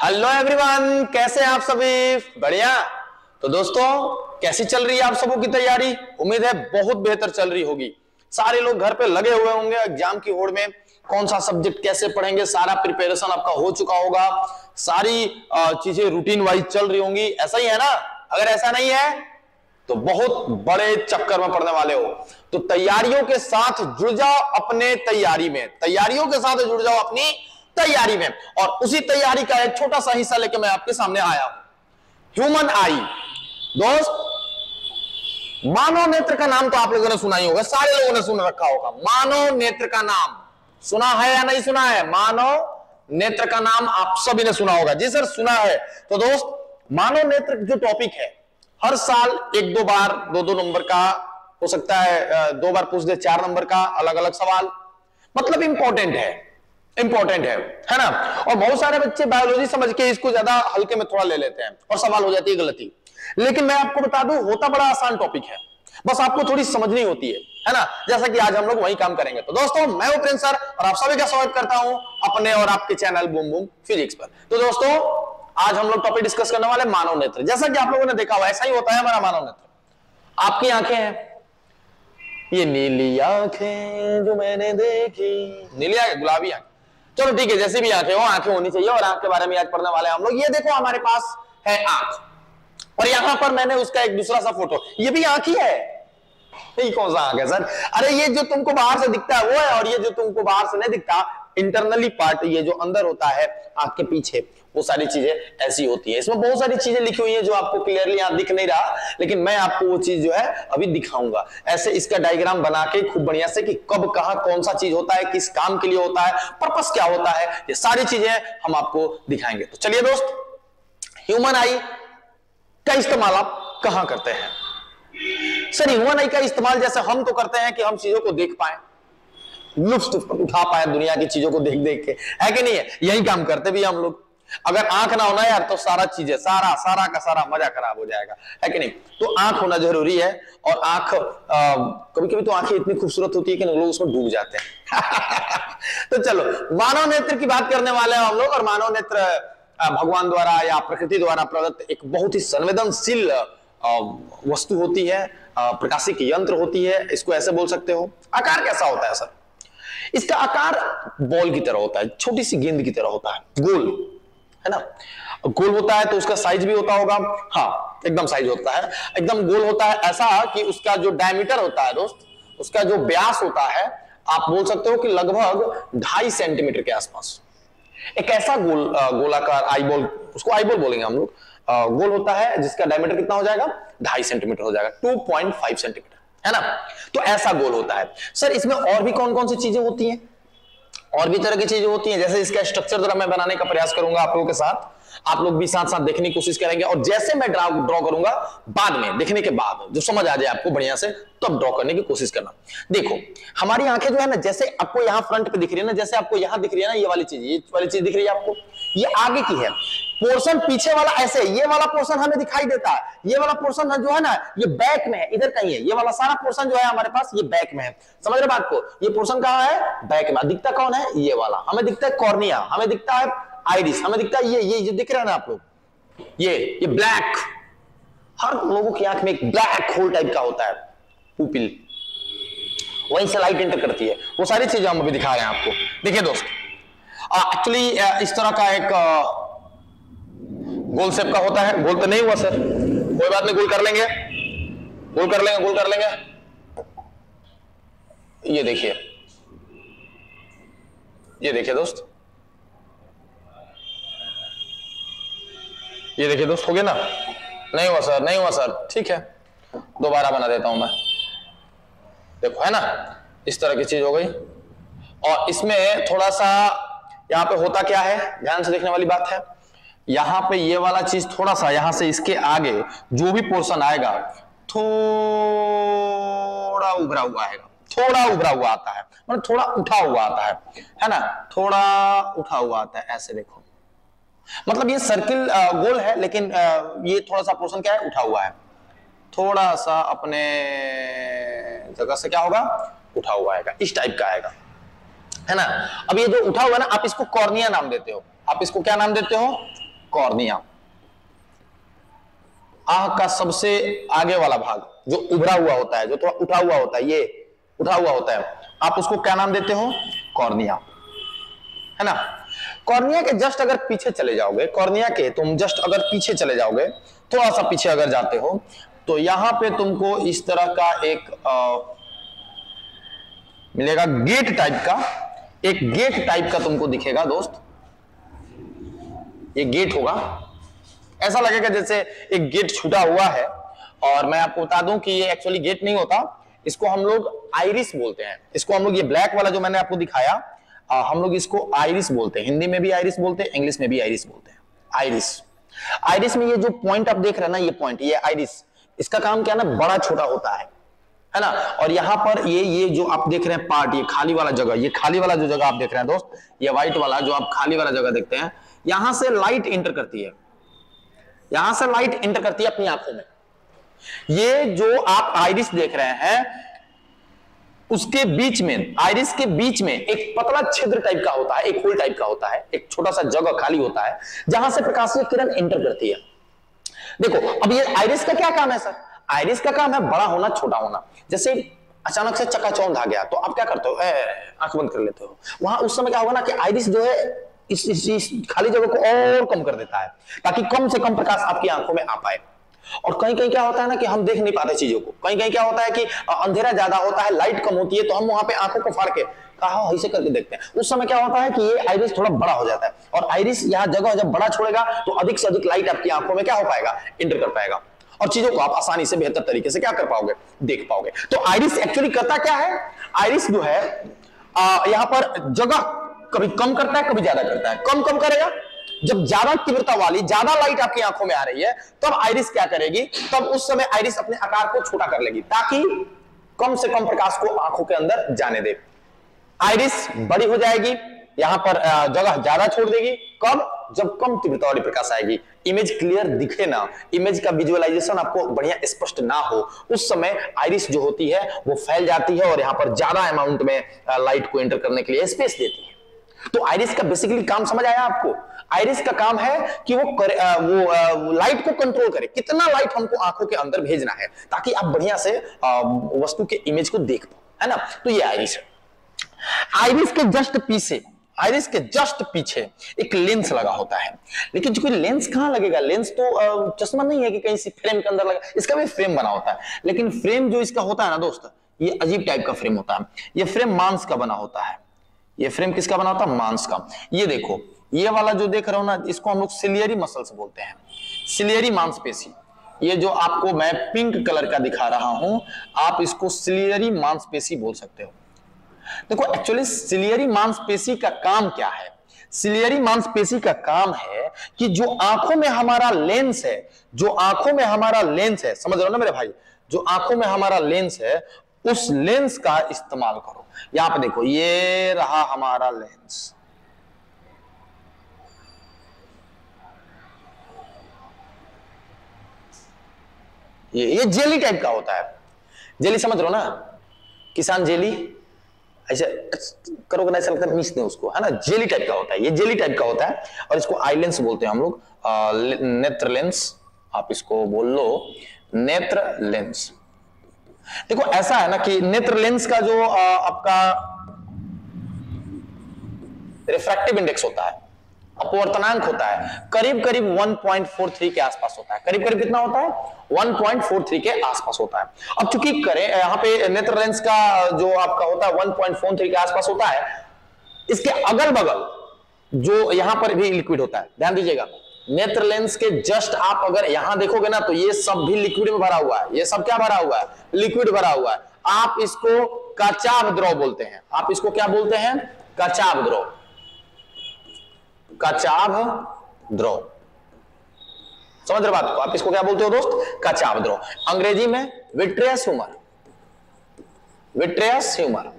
Hello everyone, कैसे हैं आप सभी? बढ़िया। तो दोस्तों, कैसी चल रही है आप सबों की तैयारी? उम्मीद है बहुत बेहतर चल रही होगी। सारे लोग घर पे लगे हुए होंगे एग्जाम की होड़ में। कौन सा सब्जेक्ट कैसे पढ़ेंगे, सारा प्रिपरेशन आपका हो चुका होगा। सारी चीजें रूटीन वाइज चल रही होंगी। ऐसा ही है ना? अगर ऐसा नहीं है तो बहुत बड़े चक्कर में पड़ने वाले हो। तो तैयारियों के साथ जुड़ जाओ अपने तैयारी में, तैयारियों के साथ जुड़ जाओ अपनी तैयारी में। और उसी तैयारी का एक छोटा सा हिस्सा लेकर मैं आपके सामने आया हूं। ह्यूमन आई। दोस्त, मानव नेत्र का नाम तो आप लोगों ने सुना ही होगा, सारे लोगों ने सुन रखा होगा। मानव नेत्र का नाम सुना है या नहीं सुना है? मानव नेत्र का नाम आप सभी ने सुना होगा। जी सर, सुना है। तो दोस्त, मानव नेत्र जो टॉपिक है, हर साल एक दो बार, दो नंबर का हो सकता है, 2 बार पूछ दे 4 नंबर का अलग अलग सवाल। मतलब इंपॉर्टेंट है ना? और बहुत सारे बच्चे बायोलॉजी समझ के इसको ज्यादा हल्के में थोड़ा ले लेते हैं और सवाल हो जाती है गलती। लेकिन मैं आपको बता दूं, होता बड़ा आसान टॉपिक है, बस आपको थोड़ी समझनी होती है ना? जैसा कि आज हम लोग वही काम करेंगे। तो दोस्तों, मैं उपेंद्र सर और आप सभी का स्वागत करता हूं अपने और आपके चैनल बूम बूम फिजिक्स पर। तो दोस्तों, आज हम लोग टॉपिक डिस्कस करने वाले मानव नेत्र। जैसा कि आप लोगों ने देखा हुआ, ऐसा ही होता है हमारा मानव नेत्र। आपकी आंखें हैं, ये नीली आंखें जो मैंने देखी, नीली आंखें, गुलाबी आंखें, चलो ठीक है, जैसे भी आंखें हो, आंखें होनी चाहिए। और आंख के बारे में आज पढ़ने वाले हैं हम लोग। ये देखो, हमारे पास है आंख, और यहां पर मैंने उसका एक दूसरा सा फोटो, ये भी आंख ही है। ये कौन सा आंख है सर? अरे ये जो तुमको बाहर से दिखता है वो है, और ये जो तुमको बाहर से नहीं दिखता, इंटरनली पार्ट, ये जो अंदर होता है आंख के पीछे, वो सारी चीजें ऐसी होती है। इसमें बहुत सारी चीजें लिखी हुई है जो आपको क्लियरली यहां दिख नहीं रहा, लेकिन मैं आपको वो चीज जो है अभी दिखाऊंगा। ऐसे इसका डायग्राम बना के खूब बढ़िया से कि कब कहां कौन सा चीज होता है, किस काम के लिए होता है, पर्पस क्या होता है, ये सारी चीजें हम आपको दिखाएंगे। तो चलिए दोस्त, ह्यूमन आई का इस्तेमाल आप कहां करते हैं? सर, ह्यूमन आई का इस्तेमाल जैसे हम तो करते हैं कि हम चीजों को देख पाए, लुत्फ उठा पाए दुनिया की चीजों को देख देख के, है कि नहीं है? यही काम करते भी हम लोग। अगर आंख ना होना यार तो सारा चीजें, सारा का सारा मजा खराब हो जाएगा, है कि नहीं? तो आंख होना जरूरी है। और आंख, कभी कभी तो आंखें इतनी खूबसूरत होती है कि लोग उसमें डूब जाते हैं। तो चलो, मानव नेत्र की बात करने वाले हैं हम लोग। और मानव नेत्र भगवान द्वारा या प्रकृति द्वारा प्रदत्त एक बहुत ही संवेदनशील वस्तु होती है, प्रकाशिक यंत्र होती है, इसको ऐसे बोल सकते हो। आकार कैसा होता है सर? इसका आकार बॉल की तरह होता है, छोटी सी गेंद की तरह होता है, गोल, है ना? गोल होता है तो उसका साइज भी होता होगा। हाँ, एकदम साइज होता है, एकदम गोल होता है। ऐसा कि उसका जो डायमीटर होता है दोस्त, उसका जो व्यास होता है, आप बोल सकते हो कि लगभग 2.5 सेंटीमीटर के आसपास। एक ऐसा गोलाकार आईबॉल, उसको आईबॉल बोलेंगे हम लोग, गोल होता है जिसका डायमीटर कितना हो जाएगा? 2.5 सेंटीमीटर हो जाएगा, 2.5 सेंटीमीटर, है ना? तो ऐसा गोल होता है। सर, इसमें और भी कौन कौन सी चीजें होती हैं? और भी तरह की चीजें होती हैं। जैसे इसका स्ट्रक्चर जरा मैं बनाने का प्रयास करूंगा आप लोगों के साथ, आप लोग भी साथ साथ देखने की कोशिश करेंगे। और जैसे मैं ड्रॉ करूंगा, बाद में देखने के बाद जो समझ आ जाए आपको बढ़िया से, तब ड्रॉ करने की कोशिश करना। देखो, हमारी आंखें जो है ना, जैसे आपको यहाँ फ्रंट पे दिख रही है ना, जैसे आपको यहाँ दिख रही है ना, ये वाली चीज दिख रही है आपको, ये आगे की है। पोर्शन पीछे वाला ऐसे, ये वाला पोर्शन हमें दिखाई देता है, ये वाला पोर्शन जो है ना, ये बैक में है, इधर कहीं है। ये वाला सारा पोर्शन जो है हमारे पास, ये बैक में है। समझ रहे बात को? ये पोर्शन कहां है? बैक में। दिखता कौन है? ये वाला। हमें दिखता है कॉर्निया, हमें दिखता है आइरिस, हमें दिखता है ये जो दिख रहा है ना आप लोग, ये ब्लैक। हर लोगों की आंख में एक ब्लैक होल टाइप का होता है, पुपिल, वहीं से लाइट एंटर करती है। वो सारी चीजें हम अभी दिखा रहे हैं आपको। देखिए दोस्त, एक्चुअली इस तरह का एक गोल शेप का होता है। गोल तो नहीं हुआ सर, कोई बात नहीं, गोल कर लेंगे। ये देखिए दोस्त, हो गया ना? नहीं हुआ सर, ठीक है, दोबारा बना देता हूं मैं। देखो, है ना, इस तरह की चीज हो गई। और इसमें थोड़ा सा यहां पे होता क्या है, ध्यान से देखने वाली बात है। यहां पे ये वाला चीज थोड़ा सा, यहां से इसके आगे जो भी पोर्शन आएगा, थोड़ा उभरा हुआ आएगा, थोड़ा उभरा हुआ आता है, मतलब थोड़ा उठा हुआ आता है ना? थोड़ा उठा हुआ आता है, ऐसे देखो। मतलब ये सर्किल गोल है, लेकिन ये थोड़ा सा पोर्शन क्या है? उठा हुआ है, थोड़ा सा अपने जगह से क्या होगा? उठा हुआ आएगा, इस टाइप का आएगा, है ना? अब ये जो उठा हुआ है ना, आप इसको कॉर्निया नाम देते हो। आप इसको क्या नाम देते हो? कॉर्निया। आंख का सबसे आगे वाला भाग जो उभरा हुआ होता है, जो थोड़ा उठा हुआ होता है, ये उठा हुआ होता है, आप उसको क्या नाम देते हो? कॉर्निया, है ना। कॉर्निया के जस्ट अगर पीछे चले जाओगे, कॉर्निया के तुम जस्ट अगर पीछे चले जाओगे, थोड़ा सा पीछे अगर जाते हो, तो यहां पे तुमको इस तरह का एक मिलेगा, गेट टाइप का, एक गेट टाइप का तुमको दिखेगा दोस्त। ये गेट होगा, ऐसा लगेगा जैसे एक गेट छूटा हुआ है। और मैं आपको बता दूं कि ये एक्चुअली गेट नहीं होता, इसको हम लोग आइरिस बोलते हैं। इसको हम लोग, ये ब्लैक वाला जो मैंने आपको दिखाया, हम लोग इसको आइरिस बोलते हैं। हिंदी में भी आइरिस बोलते हैं, इंग्लिश में भी आइरिस बोलते हैं। आइरिस, आइरिस में ये जो पॉइंट आप देख रहे हैं ना, ये पॉइंट, ये आइरिस, इसका काम क्या है ना, बड़ा छोटा होता है ना। और यहां पर ये जो आप देख रहे हैं पार्ट, ये खाली वाला जगह, ये खाली वाला जो जगह आप देख रहे हैं दोस्त, ये व्हाइट वाला जो आप खाली वाला जगह देखते हैं, यहां से लाइट एंटर करती है, यहां से लाइट एंटर करती है अपनी आंखों में। ये जो आप आइरिस देख रहे हैं, उसके बीच में, आइरिस के बीच में एक पतला छिद्र टाइप का होता है, एक होल टाइप का होता है, एक छोटा सा जगह खाली होता है, जहां से प्रकाशीय किरण एंटर करती है। देखो, अब ये आइरिस का क्या काम है सर? आइरिस का काम है बड़ा होना, छोटा होना। जैसे अचानक से चकाचौंध आ गया, तो आप क्या करते हो? आंख बंद कर लेते हो। वहां उस समय क्या होगा ना कि आइरिस जो है इस खाली जगह को और कम कर देता है, ताकि कम से कम प्रकाश आपकी आंखों में आ पाए। और कहीं कहीं क्या होता है ना कि हम देख नहीं पाते चीजों को, कहीं कहीं क्या होता है कि अंधेरा ज्यादा होता है, लाइट कम होती है, तो हम वहां पे आंखों को फाड़ के कहा ऐसे करके देखते हैं। उस समय क्या होता है कि ये आइरिस थोड़ा बड़ा हो जाता है, और आइरिस यहाँ जगह जब बड़ा छोड़ेगा तो अधिक से अधिक लाइट आपकी आंखों में क्या हो पाएगा? एंटर कर पाएगा, और चीजों को आप आसानी से बेहतर तरीके से क्या कर पाओगे? देख पाओगे। तो आइरिस एक्चुअली करता क्या है? आइरिस जो है यहां पर जगह कभी कम करता है, कभी ज्यादा करता है। कम कम करेगा जब ज्यादा तीव्रता वाली, ज्यादा लाइट आपकी आंखों में आ रही है, तब आइरिस क्या करेगी? तब उस समय आइरिस अपने आकार को छोटा कर लेगी, ताकि कम से कम प्रकाश को आंखों के अंदर जाने दे। आइरिस बड़ी हो जाएगी, यहां पर जगह ज्यादा छोड़ देगी। कब? जब कम तीव्रता वाली प्रकाश आएगी, इमेज क्लियर दिखे ना, इमेज का विजुअलाइजेशन आपको बढ़िया स्पष्ट ना हो, उस समय आइरिस जो होती है वो फैल जाती है और यहां पर ज्यादा अमाउंट में लाइट को एंटर करने के लिए स्पेस देती है। तो आइरिस का बेसिकली काम समझ आया आपको? आइरिस का काम है कि वो लाइट को कंट्रोल करे, कितना लाइट हमको आंखों के अंदर भेजना है, ताकि आप बढ़िया से वस्तु के इमेज को देख पाओ, है ना। तो ये आइरिस है। आइरिस के जस्ट पीछे, आइरिस के जस्ट पीछे एक लेंस लगा होता है। लेकिन जो लेंस कहां लगेगा? लेंस तो चश्मा नहीं है कि कहीं फ्रेम के अंदर लगा, इसका भी फ्रेम बना होता है। लेकिन फ्रेम जो इसका होता है ना दोस्त, ये अजीब टाइप का फ्रेम होता है। ये फ्रेम मांस का बना होता है। ये फ्रेम किसका बना होता है? मांस का। ये देखो, ये वाला जो देख रहे हो ना, इसको हम लोग सिलियरी मसल्स बोलते हैं, सिलियरी मांसपेशी। ये जो आपको मैं पिंक कलर का दिखा रहा हूं, आप इसको सिलियरी मांसपेशी बोल सकते हो। देखो, एक्चुअली सिलियरी मांसपेशी का काम क्या है? सिलियरी मांसपेशी का काम है कि जो आंखों में हमारा लेंस है, जो आंखों में हमारा लेंस है, समझ रहे हो ना मेरे भाई, जो आंखों में हमारा लेंस है, उस लेंस का इस्तेमाल करो। यहां पे देखो, ये रहा हमारा लेंस, ये जेली टाइप का होता है। जेली समझ रहे हो ना, किसान जेली, ऐसे करोगे ना, ऐसा लगता है मीस दे उसको, है ना। जेली टाइप का होता है, ये जेली टाइप का होता है, और इसको आई लेंस बोलते हैं हम लोग, नेत्र लेंस, आप इसको बोल लो नेत्र लेंस। देखो, ऐसा है ना कि नेत्र लेंस का जो आपका रिफ्रैक्टिव इंडेक्स होता है, अपवर्तनांक होता है, करीब करीब 1.43 के आसपास होता है। करीब करीब कितना होता है? 1.43 के आसपास होता है। अब चूंकि करें यहाँ पे नेत्र लेंस का जो आपका होता है 1.43 के आसपास होता है, इसके अगल बगल जो यहां पर भी लिक्विड होता है, ध्यान दीजिएगा, नेत्र लेंस के जस्ट आप अगर यहां देखोगे ना, तो ये सब भी लिक्विड में भरा हुआ है। ये सब क्या भरा हुआ है? लिक्विड भरा हुआ है। आप इसको कचाभ द्रव बोलते हैं। आप इसको क्या बोलते हैं? कचाभ द्रव, कचाभ द्रव। समझ रहे बात को? आप इसको क्या बोलते हो दोस्त? कचाभ द्रव। अंग्रेजी में विट्रियस ह्यूमर, विट्रियस ह्यूमर,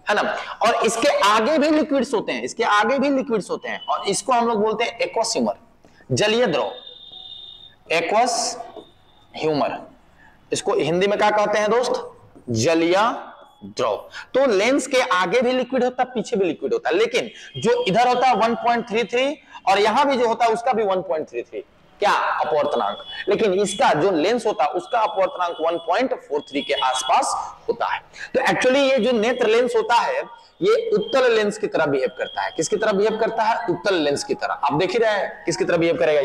है ना। और इसके आगे भी लिक्विड्स होते हैं, इसके आगे भी लिक्विड्स होते हैं, और इसको हम लोग बोलते हैं एक्वस ह्यूमर, जलीय द्रव, एक्वस ह्यूमर। इसको हिंदी में क्या कहते हैं दोस्त? जलीय द्रव। तो लेंस के आगे भी लिक्विड होता है, पीछे भी लिक्विड होता है, लेकिन जो इधर होता है 1.33 और यहां भी जो होता है उसका भी 1.33, क्या अपवर्तनांक। लेकिन इसका जो लेंस होता है उसका अपवर्तनांक 1.43 के आसपास होता है। तो एक्चुअली ये जो नेत्र लेंस होता है ये उत्तल लेंस की तरह बिहेव करता है। किसकी तरह बिहेव करता है? उत्तल लेंस की तरह। आप देख ही रहे हैं किसकी तरह बिहेव करेगा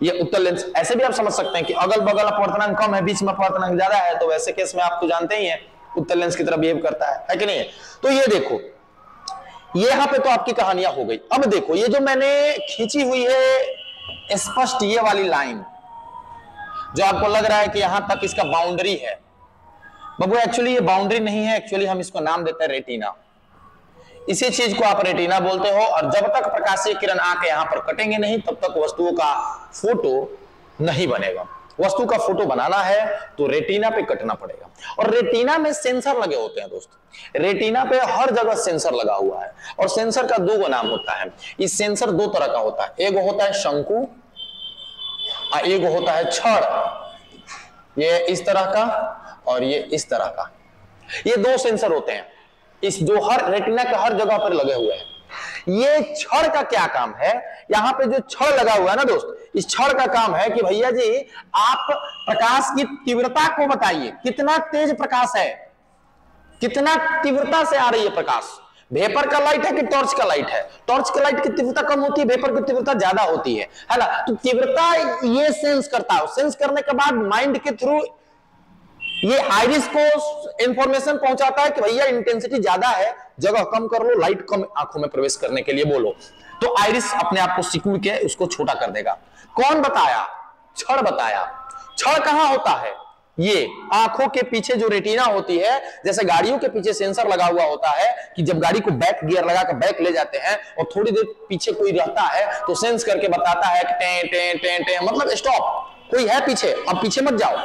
ये उत्तल लेंस। ऐसे भी आप समझ सकते हैं कि अगल बगल अपवर्तनांक कम है, बीच में अपवर्तनांक ज्यादा है, तो वैसे केस में आप तो जानते ही हैं उत्तल लेंस की तरह बिहेव करता है कि नहीं? तो ये देखो, ये यहां पे तो आपकी कहानियां हो गई। अब देखो ये जो मैंने खींची हुई है स्पष्ट ये वाली लाइन, जो आपको लग रहा है कि यहां तक इसका बाउंड्री है, बाबू एक्चुअली ये बाउंड्री नहीं है, एक्चुअली हम इसको नाम देते हैं रेटिना। इसी चीज को आप रेटिना बोलते हो। और जब तक प्रकाशीय किरण आके यहां पर कटेंगे नहीं तब तक वस्तुओं का फोटो नहीं बनेगा। वस्तु का फोटो बनाना है तो रेटिना पे कटना पड़ेगा। और रेटिना में सेंसर लगे होते हैं दोस्तों। रेटिना पे हर जगह सेंसर लगा हुआ है और सेंसर का दो नाम होता है। इस सेंसर दो तरह का होता है, एक होता है शंकु और एक होता है छड़। ये इस तरह का और ये इस तरह का, ये दो सेंसर होते हैं इस जो हर रेटिना के हर जगह पर लगे हुए हैं। ये छड़ का क्या काम है? यहां पे जो छड़ लगा हुआ है ना दोस्त, इस छड़ का काम है कि भैया जी आप प्रकाश की तीव्रता को बताइए, कितना तेज प्रकाश है, कितना तीव्रता से आ रही है प्रकाश। वेपर का लाइट है कि टॉर्च का लाइट है? टॉर्च का लाइट की तीव्रता कम होती है, वेपर की तीव्रता ज्यादा होती है ना? तो तीव्रता ये सेंस करता है। सेंस करने के बाद माइंड के थ्रू ये आइरिस को इंफॉर्मेशन पहुंचाता है कि भैया इंटेंसिटी ज्यादा है, जगह कम कर लो, लाइट कम आंखों में प्रवेश करने के लिए बोलो। तो आइरिस अपने आप को सिक्योर के उसको छोटा कर देगा। कौन बताया? छड़ बताया। छड़ कहां होता है? ये आंखों के पीछे जो रेटिना होती है, जैसे गाड़ियों के पीछे सेंसर लगा हुआ होता है कि जब गाड़ी को बैक गियर लगा कर बैक ले जाते हैं और थोड़ी देर पीछे कोई रहता है तो सेंस करके बताता है कि टे टे टे टे, मतलब स्टॉप, कोई है पीछे, अब पीछे मत जाओ,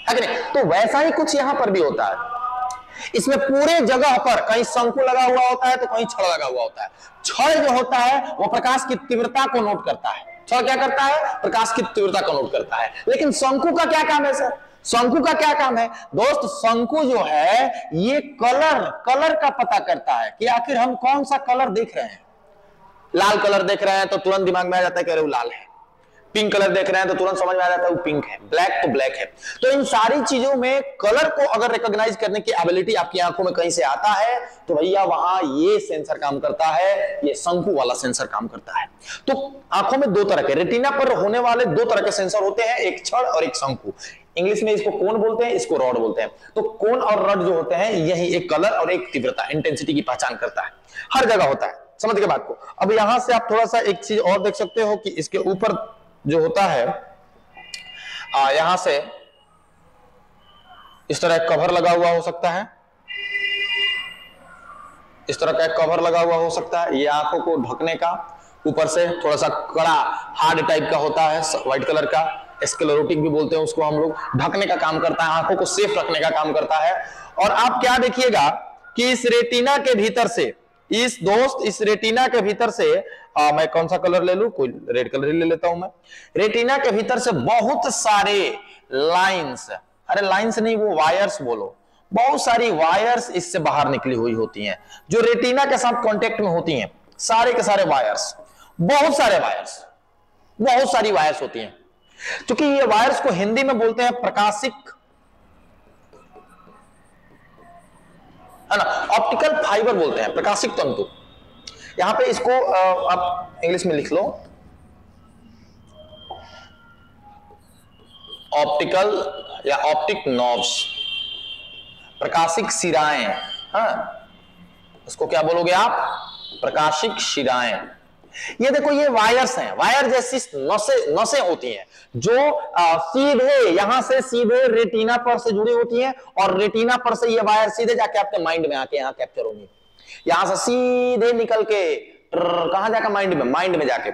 है कि नहीं? तो वैसा ही कुछ यहां पर भी होता है। इसमें पूरे जगह पर कहीं शंकु लगा हुआ होता है तो कहीं छड़ लगा हुआ होता है। छड़ जो होता है वो प्रकाश की तीव्रता को नोट करता है। छड़ क्या करता है? प्रकाश की तीव्रता को नोट करता है। लेकिन शंकु का क्या काम है सर? शंकु का क्या काम है दोस्त? शंकु जो है ये कलर का पता करता है कि आखिर हम कौन सा कलर देख रहे हैं। लाल कलर देख रहे हैं तो तुरंत दिमाग में आ जाता है कि अरे वो लाल है। पिंक कलर देख रहे हैं तो तुरंत समझ में आ जाता है वो पिंक है। ब्लैक तो ब्लैक है। तो इन सारी चीजों में कलर को अगर रिकॉग्नाइज करने की एबिलिटी आपकी आंखों में कहीं से आता है तो भैया वहां ये सेंसर काम करता है, ये शंकु वाला सेंसर काम करता है। तो आंखों में दो तरह के, रेटिना पर होने वाले दो तरह के सेंसर होते हैं, एक छड़ और एक शंकु। इंग्लिश में इसको कोन बोलते हैं, इसको रॉड बोलते हैं। तो कोन और रॉड जो होते हैं यही एक कलर और एक तीव्रता, इंटेंसिटी की पहचान करता है। हर जगह होता है, समझ के बात को। अब यहां से आप थोड़ा सा एक चीज और देख सकते हो कि इसके ऊपर जो होता है यहां से इस तरह एक कवर लगा हुआ हो सकता है, इस तरह का एक कवर लगा हुआ हो सकता है। ये आंखों को ढकने का, ऊपर से थोड़ा सा कड़ा हार्ड टाइप का होता है, व्हाइट कलर का, स्क्लेरोटिक भी बोलते हैं उसको हम लोग। ढकने का काम करता है, आंखों को सेफ रखने का काम करता है। और आप क्या देखिएगा कि इस रेटिना के भीतर से, इस रेटिना के भीतर से मैं कौन सा कलर ले लूं? कोई रेड कलर ही ले लेता हूं मैं। रेटिना के भीतर से बहुत सारे लाइंस, अरे लाइंस नहीं वो वायर्स बोलो, बहुत सारी वायर्स इससे बाहर निकली हुई होती हैं जो रेटिना के साथ कांटेक्ट में होती हैं। सारे के सारे वायर्स, बहुत सारे वायर्स, बहुत सारी वायर्स होती हैं। क्योंकि ये वायर्स को हिंदी में बोलते हैं प्रकाशिक, है ना, ऑप्टिकल फाइबर बोलते हैं, प्रकाशिक तंतु। यहां पे इसको आप इंग्लिश में लिख लो, ऑप्टिकल या ऑप्टिक नॉब्स, प्रकाशिक शिराएं। हाँ, उसको क्या बोलोगे आप? प्रकाशिक शिराएं। ये देखो ये वायर्स हैं, वायर जैसी नसें होती हैं जो सीधे यहां से सीधे रेटिना पर से जुड़ी होती हैं और रेटिना पर से ये वायर सीधे जाके आपके माइंड में आके यहां कैप्चर होंगी। यहां से सीधे निकल के कहां जाकर माइंड में जाके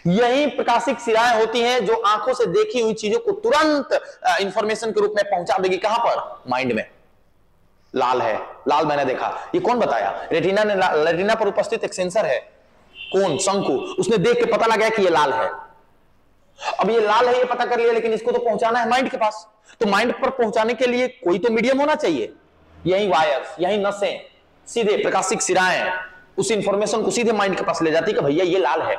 यही प्रकाशिक शिराएं होती हैं जो आंखों से देखी हुई चीजों को तुरंत इंफॉर्मेशन के रूप में पहुंचा देगी। कहां पर? माइंड में। लाल है, लाल मैंने देखा, ये कौन बताया? रेटिना पर उपस्थित एक सेंसर है, कौन? शंकु। उसने देख के पता लगा कि ये लाल है। अब ये लाल है ये पता कर लिया, लेकिन इसको तो पहुंचाना है माइंड के पास। तो माइंड पर पहुंचाने के लिए कोई तो मीडियम होना चाहिए। यही वायर्स, यही नसें, सीधे प्रकाशिक सिराएं उस इंफॉर्मेशन को सीधे माइंड के पास ले जाती है कि भैया ये लाल है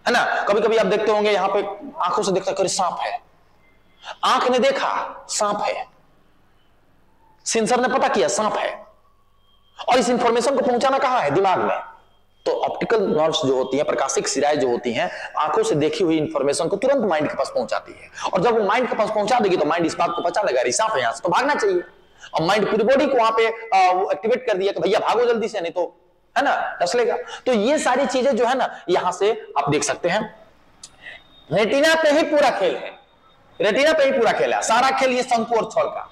ना। कभी कभी आप देखते होंगे यहां पे आंखों से देखता, सांप है, आंख ने देखा सांप है, सेंसर ने पता किया सांप है, और इस इंफॉर्मेशन को पहुंचाना कहां है? दिमाग में। तो ऑप्टिकल नर्व्स जो होती हैं, प्रकाशिक सिराएं जो होती हैं, आंखों से देखी हुई इंफॉर्मेशन को तुरंत माइंड के पास पहुंचाती है, और जब वो माइंड के पास पहुंचा देगी तो माइंड इस बात को पहचान लेगा, सांप है, यहां से तो भागना चाहिए। और माइंड पूरी बॉडी को वहां पे वो एक्टिवेट कर दिया कि भैया भागो जल्दी से, नहीं तो है ना डस लेगा। तो ये सारी चीजें जो है ना, यहां से आप देख सकते हैं, रेटिना पे ही पूरा खेल है, रेटिना पे ही पूरा खेल है, सारा खेल ये शंकु और छड़ का,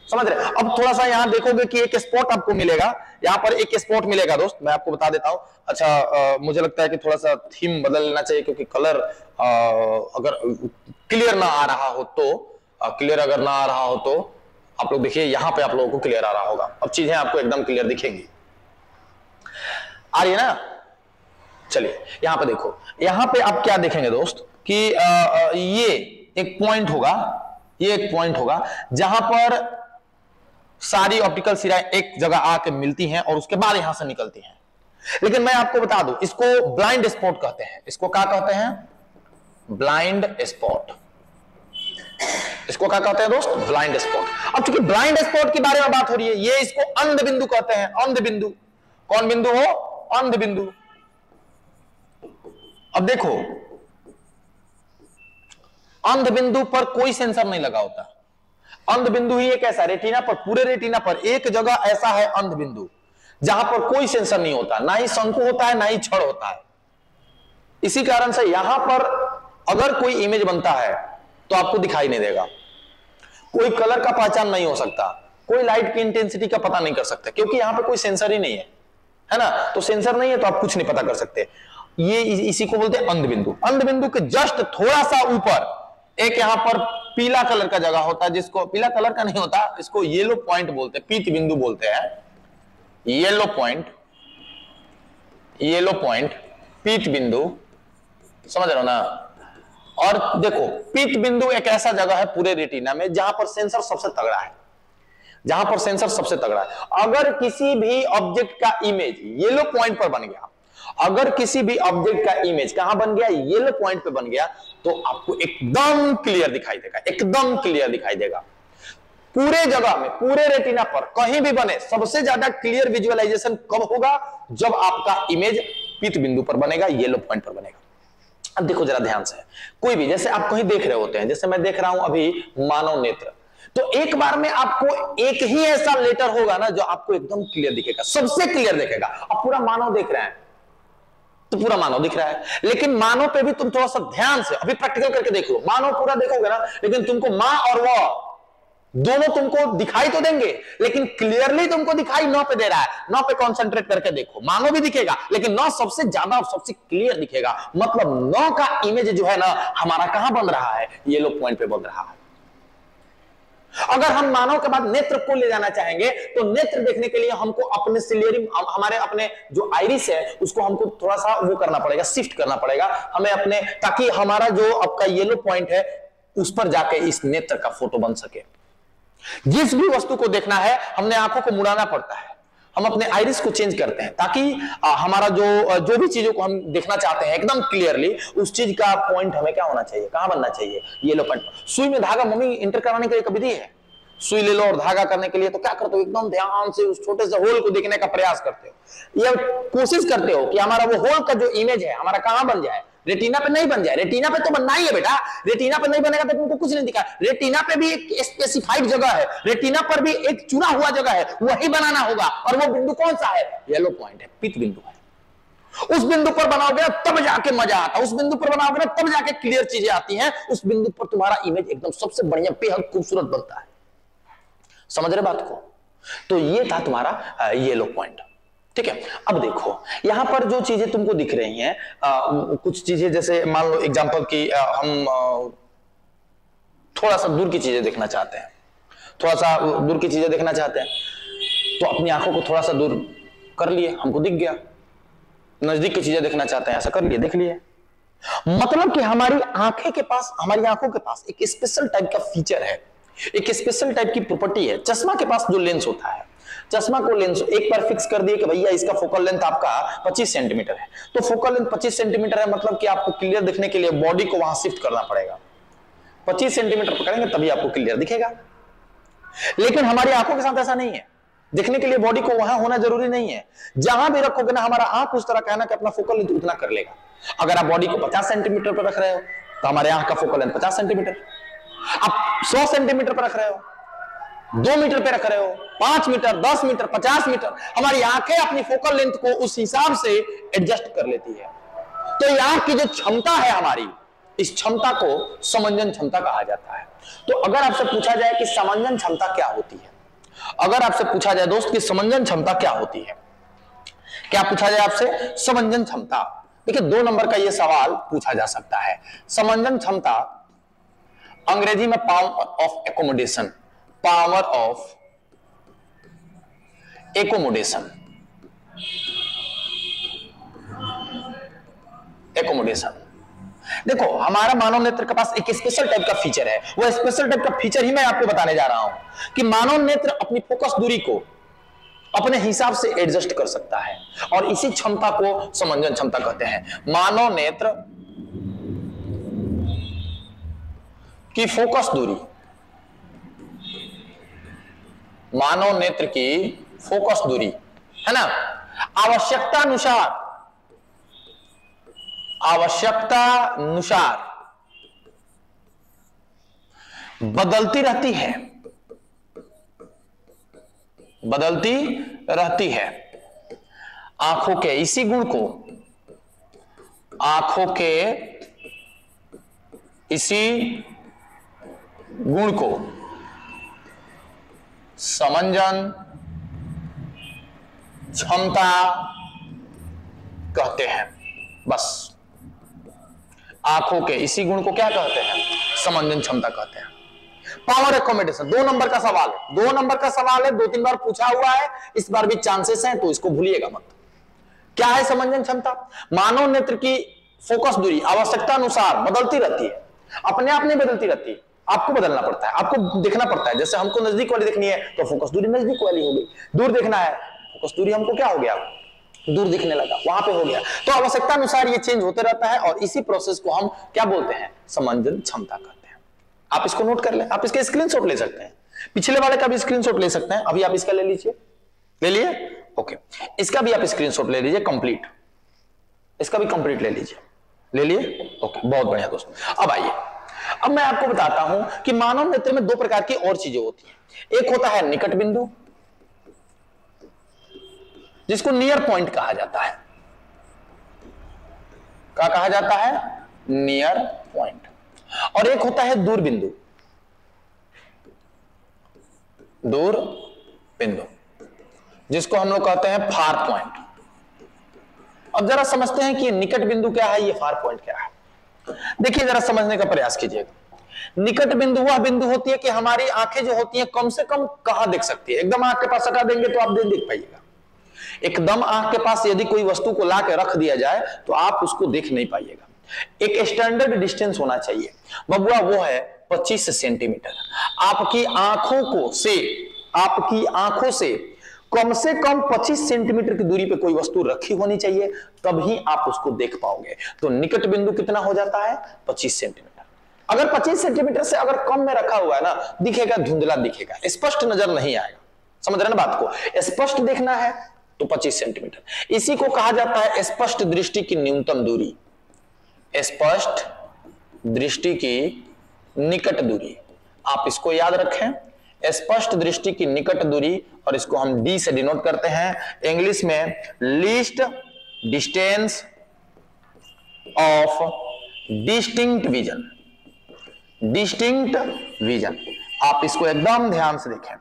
समझ रहे। अब थोड़ा सा यहां देखोगे कि एक स्पॉट आपको मिलेगा, यहां पर एक स्पॉट मिलेगा दोस्त, मैं आपको बता देता हूं। अच्छा मुझे लगता है कि थोड़ा सा थीम बदल लेना चाहिए, क्योंकि कलर अगर क्लियर ना आ रहा हो तो, क्लियर अगर ना आ रहा हो तो आप लोग देखिए, यहां पे आप लोगों को क्लियर आ रहा होगा, अब चीजें आपको एकदम क्लियर दिखेंगी, आ रही है ना। चलिए यहां पे देखो, यहां पे आप क्या देखेंगे दोस्त कि ये एक पॉइंट होगा, ये एक पॉइंट होगा जहां पर सारी ऑप्टिकल सिराएं एक जगह आके मिलती हैं और उसके बाद यहां से निकलती हैं। लेकिन मैं आपको बता दूं, इसको ब्लाइंड स्पॉट कहते हैं। इसको क्या कहते हैं? Blind spot. इसको क्या कहते हैं दोस्त? Blind spot. अब चूंकि ब्लाइंड स्पॉट के बारे में बात हो रही है, ये इसको अंध बिंदु कहते हैं। अंध बिंदु, कौन बिंदु हो? अंध बिंदु। अब देखो, अंध बिंदु पर कोई सेंसर नहीं लगा होता। अंध बिंदु ही एक ऐसा, रेटिना पर, पूरे रेटिना पर एक जगह ऐसा है अंध बिंदु जहां पर कोई सेंसर नहीं होता, ना ही शंकु होता है ना ही छड़ होता है। इसी कारण से यहां पर अगर कोई इमेज बनता है तो आपको दिखाई नहीं देगा, कोई कलर का पहचान नहीं हो सकता, कोई लाइट की इंटेंसिटी का पता नहीं कर सकते, क्योंकि यहां पर कोई सेंसर ही नहीं है ना। तो सेंसर नहीं है तो आप कुछ नहीं पता कर सकते। ये इसी को बोलते हैं अंध बिंदु। अंध बिंदु के जस्ट थोड़ा सा ऊपर एक यहां पर पीला कलर का जगह होता है, जिसको पीला कलर का नहीं होता, इसको येलो पॉइंट बोलते हैं, पीत बिंदु बोलते हैं। येलो पॉइंट, येलो पॉइंट, पीत बिंदु, समझ रहे हो ना। और देखो, पीत बिंदु एक ऐसा जगह है पूरे रेटिना में जहां पर सेंसर सबसे तगड़ा है, जहां पर सेंसर सबसे तगड़ा है। अगर किसी भी ऑब्जेक्ट का इमेज येलो पॉइंट पर बन गया, अगर किसी भी ऑब्जेक्ट का इमेज कहां बन गया? येलो पॉइंट पे बन गया, तो आपको एकदम क्लियर दिखाई देगा, एकदम क्लियर दिखाई देगा। पूरे जगह में, पूरे रेटिना पर कहीं भी बने, सबसे ज्यादा क्लियर विजुअलाइजेशन कब होगा? जब आपका इमेज पीत बिंदु पर बनेगा, येलो पॉइंट पर बनेगा। अब देखो जरा ध्यान से, कोई भी, जैसे आप कहीं देख रहे होते हैं, जैसे मैं देख रहा हूं अभी मानव नेत्र, तो एक बार में आपको एक ही ऐसा लेटर होगा ना जो आपको एकदम क्लियर दिखेगा, सबसे क्लियर दिखेगा। अब पूरा मानव देख रहे हैं तो पूरा मानव दिख रहा है, लेकिन मानव पे भी तुम थोड़ा सा ध्यान से अभी प्रैक्टिकल करके देख लो। मानव पूरा देखोगे ना, लेकिन तुमको मां और वह दोनों तुमको दिखाई तो देंगे, लेकिन क्लियरली तुमको दिखाई नौ पे दे रहा है। नौ पे कंसंट्रेट करके देखो, मानव भी दिखेगा, लेकिन नौ सबसे ज्यादा और सबसे क्लियर दिखेगा। मतलब नौ का इमेज जो है ना, हमारा कहां बन रहा है? येलो पॉइंट पे बन रहा है। अगर हम मानव के बाद नेत्र को ले जाना चाहेंगे, तो नेत्र देखने के लिए हमको अपने सिलेरी, हमारे अपने जो आइरिस है उसको हमको थोड़ा सा वो करना पड़ेगा, शिफ्ट करना पड़ेगा हमें अपने, ताकि हमारा जो आपका येलो पॉइंट है उस पर जाके इस नेत्र का फोटो बन सके। जिस भी वस्तु को देखना है, हमने आंखों को मुड़ाना पड़ता है, हम अपने आइरिस को चेंज करते हैं, ताकि हमारा जो भी चीजों को हम देखना चाहते हैं एकदम क्लियरली, उस चीज का पॉइंट हमें क्या होना चाहिए, कहां बनना चाहिए? Yellow point. सुई में धागा मम्मी इंटर कराने के लिए कभी दी है? सुई ले लो और धागा करने के लिए तो क्या करते हो? एकदम ध्यान से उस छोटे से होल को देखने का प्रयास करते हो, या कोशिश करते हो कि हमारा वो होल का जो इमेज है हमारा कहां बन जाए? रेटिना पे नहीं बन जाए। रेटिना पे तो बनना ही है बेटा, रेटिना पे नहीं बनेगा तो तुमको कुछ नहीं दिखा। रेटिना पे भी एक स्पेसिफाइड जगह है, रेटिना पर भी एक चुना हुआ जगह है, वही बनाना होगा। और वो बिंदु कौन सा है? येलो पॉइंट है, पीत बिंदु है। उस बिंदु पर बनाओगे ना तब जाके मजा आता है, उस बिंदु पर बनाओगे ना तब जाके क्लियर चीजें आती हैं। उस बिंदु पर तुम्हारा इमेज एकदम सबसे बढ़िया, बेहद खूबसूरत बनता है। समझ रहे बात को? तो ये था तुम्हारा येलो पॉइंट, ठीक है। अब देखो यहां पर जो चीजें तुमको दिख रही हैं, कुछ चीजें जैसे मान लो एग्जांपल की हम थोड़ा सा दूर की चीजें देखना चाहते हैं, थोड़ा सा दूर की चीजें देखना चाहते हैं, तो अपनी आंखों को थोड़ा सा दूर कर लिए, हमको दिख गया। नजदीक की चीजें देखना चाहते हैं, ऐसा कर लिए, देख लिए। मतलब कि हमारी आंखें के पास, हमारी आंखों के पास एक स्पेशल टाइप का फीचर है एक स्पेशल टाइप की प्रॉपर्टी है चश्मा के पास जो लेंस होता है, चश्मा को लेंस एक बार फिक्स कर दिए कि भैया इसका फोकल लेंथ आपका 25 सेंटीमीटर है, तो फोकल लेंथ 25 सेंटीमीटर है, मतलब कि आपको क्लियर दिखने के लिए बॉडी को वहां शिफ्ट करना पड़ेगा। 25 सेंटीमीटर पकड़ेंगे तभी आपको क्लियर दिखेगा। लेकिन हमारी आंखों के साथ ऐसा नहीं है, दिखने के लिए बॉडी को वहां होना जरूरी नहीं है। जहां भी रखोगे ना, हमारा आंख उस तरह का है ना कि अपना फोकल लेंथ उतना कर लेगा। अगर आप बॉडी को 50 सेंटीमीटर पर रख रहे हो तो हमारे आंख का फोकल लेंथ 50 सेंटीमीटर, आप 100 सेंटीमीटर पर रख रहे हो, 2 मीटर पे रख रहे हो, 5 मीटर, 10 मीटर, 50 मीटर, हमारी आंखें अपनी फोकल लेंथ को उस हिसाब से एडजस्ट कर लेती है। तो ये आंख की जो क्षमता है हमारी, इस क्षमता को समंजन क्षमता कहा जाता है। तो अगर आपसे पूछा जाए कि समंजन क्षमता क्या होती है, अगर आपसे पूछा जाए दोस्त कि समंजन क्षमता क्या होती है, क्या पूछा जाए आपसे समंजन क्षमता, देखिए 2 नंबर का यह सवाल पूछा जा सकता है। समंजन क्षमता अंग्रेजी में power of accommodation, power of accommodation, accommodation. देखो हमारा मानव नेत्र के पास एक स्पेशल टाइप का फीचर है, वो स्पेशल टाइप का फीचर ही मैं आपको बताने जा रहा हूं कि मानव नेत्र अपनी फोकस दूरी को अपने हिसाब से एडजस्ट कर सकता है, और इसी क्षमता को समंजन क्षमता कहते हैं। मानव नेत्र की फोकस दूरी, मानव नेत्र की फोकस दूरी है ना, आवश्यकता अनुसार, आवश्यकता अनुसार बदलती रहती है, बदलती रहती है। आंखों के इसी गुण को, आंखों के इसी गुण को समंजन क्षमता कहते हैं। बस आंखों के इसी गुण को क्या कहते हैं, समंजन क्षमता कहते हैं। पावर एकोमोडेशन 2 नंबर का सवाल है, 2 नंबर का सवाल है, 2-3 बार पूछा हुआ है, इस बार भी चांसेस हैं, तो इसको भूलिएगा मत। क्या है समंजन क्षमता? मानव नेत्र की फोकस दूरी आवश्यकता अनुसार बदलती रहती है, अपने आप नहीं बदलती रहती, आपको बदलना पड़ता है, आपको देखना पड़ता है। जैसे हमको नजदीक वाली देखनी है तो फोकस दूरी नजदीक वाली हो गई, दूर देखना है फोकस दूरी हमको क्या हो गया, दूर दिखने लगा, वहां पे हो गया। तो आवश्यकता अनुसार ये चेंज होते रहता है, और इसी प्रोसेस को हम क्या बोलते हैं, समंजन क्षमता कहते हैं। आप इसको नोट कर लें, आप इसके स्क्रीनशॉट ले सकते हैं, पिछले वाले का भी स्क्रीनशॉट ले सकते हैं। अभी आप इसका ले लीजिए, ले लिए, ओके, इसका भी आप स्क्रीनशॉट ले लीजिए कंप्लीट, इसका भी कंप्लीट ले लीजिए, ले लिए, ओके, बहुत बढ़िया दोस्तों। अब आइए, अब मैं आपको बताता हूं कि मानव नेत्र में 2 प्रकार की और चीजें होती हैं। एक होता है निकट बिंदु, जिसको नियर पॉइंट कहा जाता है, क्या कहा जाता है, नियर पॉइंट। और एक होता है दूर बिंदु, दूर बिंदु, जिसको हम लोग कहते हैं फार पॉइंट। अब जरा समझते हैं कि ये निकट बिंदु क्या है, ये फार पॉइंट क्या है। देखिए जरा समझने का प्रयास कीजिएगा। निकट बिंदु वह बिंदु होती है कि हमारी आंखें जो होती हैं कम से कम कहां देख सकती है। एकदम आंख के पास हटा देंगे तो आप नहीं देख पाइएगा, एकदम आंख के पास यदि कोई वस्तु को ला के रख दिया जाए तो आप उसको देख नहीं पाइएगा। एक स्टैंडर्ड डिस्टेंस होना चाहिए बबुआ, वो है 25 सेंटीमीटर। आपकी आंखों को से, आपकी आंखों से कम 25 सेंटीमीटर की दूरी पे कोई वस्तु रखी होनी चाहिए, तभी आप उसको देख पाओगे। तो निकट बिंदु कितना हो जाता है, 25 सेंटीमीटर। अगर 25 सेंटीमीटर से अगर कम में रखा हुआ है ना, दिखेगा धुंधला दिखेगा, स्पष्ट नजर नहीं आएगा। समझ रहे ना बात को, स्पष्ट देखना है तो 25 सेंटीमीटर। इसी को कहा जाता है स्पष्ट दृष्टि की न्यूनतम दूरी, स्पष्ट दृष्टि की निकट दूरी। आप इसको याद रखें, स्पष्ट दृष्टि की निकट दूरी, और इसको हम डी से डिनोट करते हैं इंग्लिश में, least distance of distinct vision, distinct vision. आप इसको एकदम ध्यान से देखें,